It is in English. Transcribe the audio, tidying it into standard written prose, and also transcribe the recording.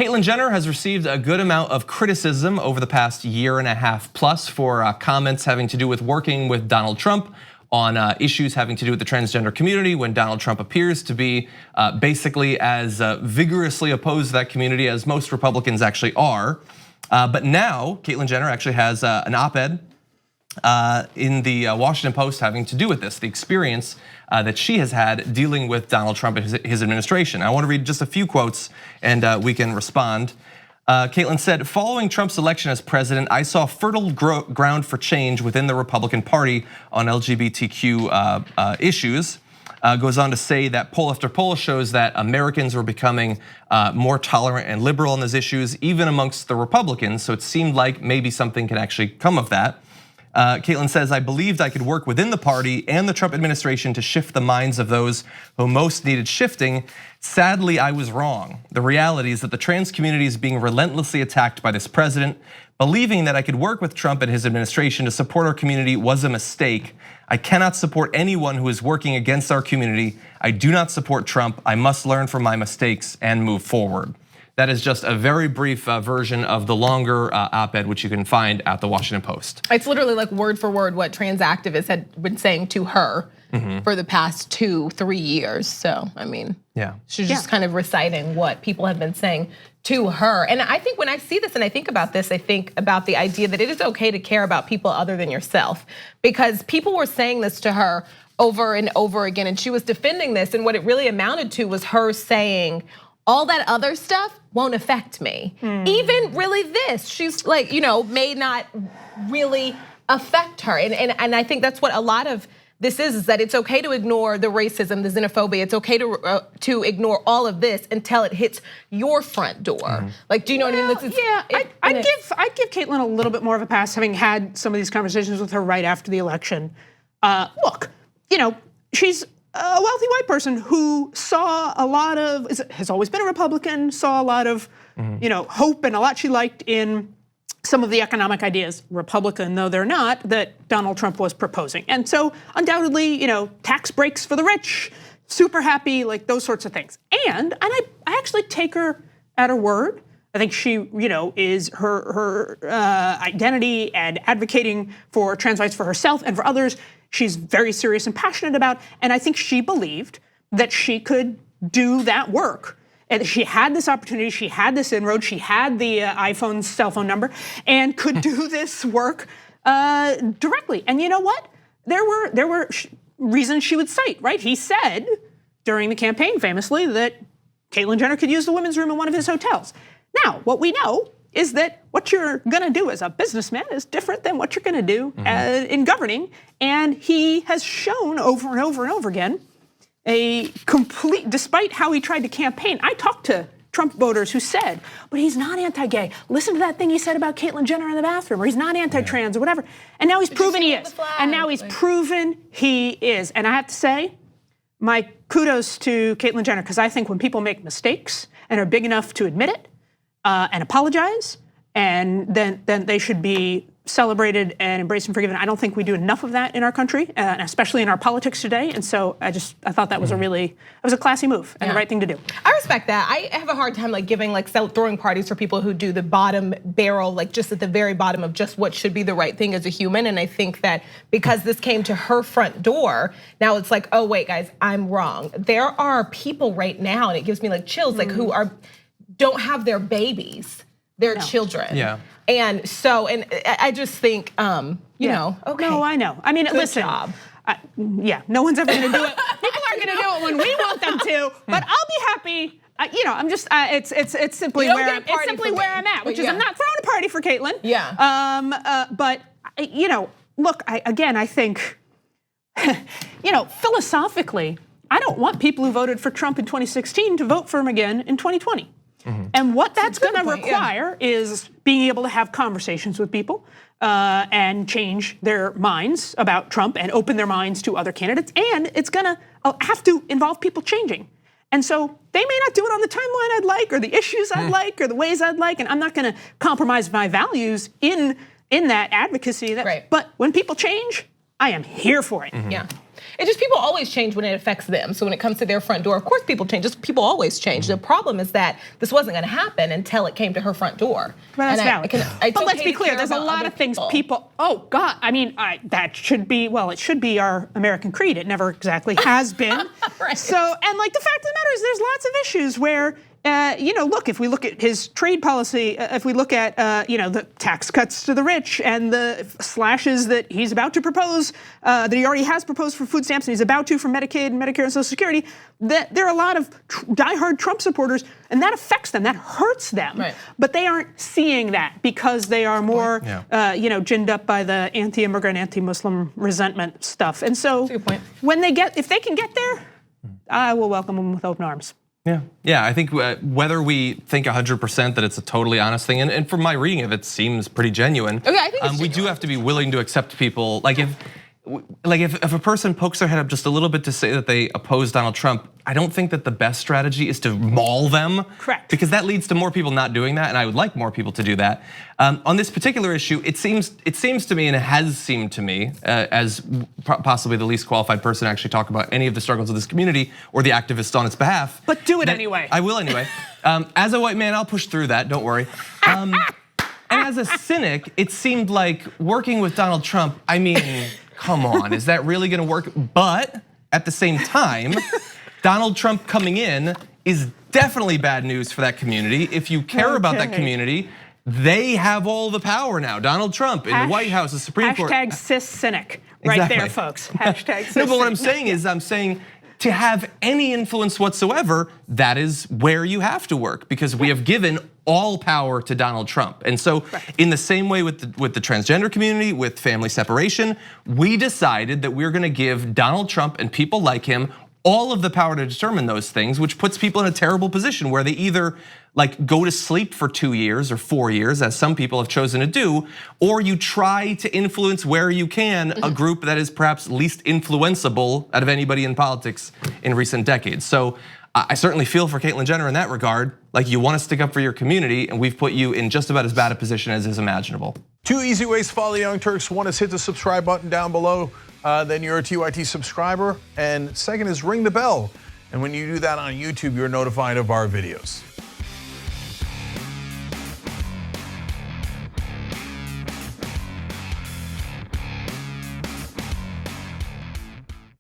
Caitlyn Jenner has received a good amount of criticism over the past year and a half plus for comments having to do with working with Donald Trump on issues having to do with the transgender community when Donald Trump appears to be basically as vigorously opposed to that community as most Republicans actually are. But now Caitlyn Jenner actually has an op-ed in the Washington Post having to do with this, the experience that she has had dealing with Donald Trump and his administration. I want to read just a few quotes and we can respond. Caitlyn said, following Trump's election as president, I saw fertile ground for change within the Republican Party on LGBTQ issues. Goes on to say that poll after poll shows that Americans were becoming more tolerant and liberal on those issues, even amongst the Republicans. So it seemed like maybe something can actually come of that. Caitlyn says, I believed I could work within the party and the Trump administration to shift the minds of those who most needed shifting. Sadly, I was wrong. The reality is that the trans community is being relentlessly attacked by this president. Believing that I could work with Trump and his administration to support our community was a mistake. I cannot support anyone who is working against our community. I do not support Trump. I must learn from my mistakes and move forward. That is just a very brief version of the longer op-ed, which you can find at the Washington Post. It's literally like word for word what trans activists had been saying to her for the past 2-3 years. So, I mean, she's just kind of reciting what people have been saying to her. And I think when I see this and I think about this, I think about the idea that it is okay to care about people other than yourself. Because people were saying this to her over and over again, and she was defending this, and what it really amounted to was her saying, all that other stuff won't affect me. Even really this, she's like, may not really affect her. And I think that's what a lot of this is that it's okay to ignore the racism, the xenophobia. It's okay to ignore all of this until it hits your front door. Like, do you know what I mean? I'd give Caitlyn a little bit more of a pass, having had some of these conversations with her right after the election. Look, she's a wealthy white person who saw a lot of, has always been a Republican, saw a lot of, hope and a lot she liked in some of the economic ideas, Republican though they're not, that Donald Trump was proposing. And so undoubtedly, tax breaks for the rich, super happy, like those sorts of things. And I actually take her at her word. I think she, is her identity and advocating for trans rights for herself and for others, she's very serious and passionate about. And I think she believed that she could do that work. And she had this opportunity, she had this inroad, she had the iPhone cell phone number, and could do this work directly. And you know what? There were reasons she would cite, right? He said during the campaign famously that Caitlyn Jenner could use the women's room in one of his hotels. Now, what we know is that what you're gonna do as a businessman is different than what you're gonna do in governing. And he has shown over and over and over again a complete, despite how he tried to campaign. I talked to Trump voters who said, but he's not anti-gay. Listen to that thing he said about Caitlyn Jenner in the bathroom, or he's not anti-trans or whatever. And now he's proven he is. And now he's proven he is. And I have to say, my kudos to Caitlyn Jenner, because I think when people make mistakes and are big enough to admit it and apologize, and then they should be celebrated and embraced and forgiven. I don't think we do enough of that in our country, especially in our politics today. And so I thought that was it was a classy move and the right thing to do. I respect that. I have a hard time giving throwing parties for people who do the bottom barrel, just at the very bottom of just what should be the right thing as a human. And I think that because this came to her front door, now it's like, oh wait guys, I'm wrong. There are people right now, and it gives me chills, who don't have their babies, their children. Yeah. And so, and I just think, okay. No, I know. I mean, listen. Job. No one's ever gonna do it. People are gonna do it when we want them to, but I'll be happy. I'm just, it's simply where I'm at, which is I'm not throwing a party for Caitlyn. Yeah. But, look, I think, philosophically, I don't want people who voted for Trump in 2016 to vote for him again in 2020. And what that's gonna require is being able to have conversations with people and change their minds about Trump and open their minds to other candidates. And it's gonna have to involve people changing. And so they may not do it on the timeline I'd like, or the issues I'd like, or the ways I'd like. And I'm not gonna compromise my values in that advocacy. But when people change, I am here for it. Yeah. It's just people always change when it affects them. So when it comes to their front door, of course people change. Just people always change. The problem is that this wasn't going to happen until it came to her front door. Well, that's valid. But let's be clear, there's a lot of things people, oh God, I mean, that should be, well, it should be our American creed. It never exactly has been. Right. So, and like the fact of the matter is there's lots of issues where, look, if we look at his trade policy, if we look at, the tax cuts to the rich and the slashes that he's about to propose, that he already has proposed for food stamps and he's about to for Medicaid and Medicare and Social Security, that there are a lot of diehard Trump supporters and that affects them, that hurts them. Right. But they aren't seeing that because they are more, ginned up by the anti-immigrant, anti-Muslim resentment stuff. And so when if they can get there, I will welcome them with open arms. Yeah. I think whether we think 100% that it's a totally honest thing, and from my reading of it, seems pretty genuine. Okay, I think we do have to be willing to accept people. Like if a person pokes their head up just a little bit to say that they oppose Donald Trump, I don't think that the best strategy is to maul them. Correct. Because that leads to more people not doing that, and I would like more people to do that. On this particular issue, it seems to me, and it has seemed to me, as possibly the least qualified person to actually talk about any of the struggles of this community or the activists on its behalf. But do it anyway. I will anyway. As a white man, I'll push through that, don't worry. And as a cynic, it seemed like working with Donald Trump, I mean, come on, is that really gonna work? But at the same time, Donald Trump coming in is definitely bad news for that community. If you care about that community, they have all the power now. Donald Trump in the White House, the Supreme Court. Hashtag cis cynic, right there, folks. Hashtag cis No, but what I'm saying is, to have any influence whatsoever, that is where you have to work, because we have given all power to Donald Trump. And so in the same way with the transgender community, with family separation, we decided that we're gonna give Donald Trump and people like him all of the power to determine those things, which puts people in a terrible position where they either go to sleep for 2 years or 4 years, as some people have chosen to do, or you try to influence where you can a group that is perhaps least influenceable out of anybody in politics in recent decades. So I certainly feel for Caitlyn Jenner in that regard. Like, you want to stick up for your community, and we've put you in just about as bad a position as is imaginable. 2 easy ways to follow the Young Turks. One is hit the subscribe button down below, then you're a TYT subscriber. And second is ring the bell. And when you do that on YouTube, you're notified of our videos.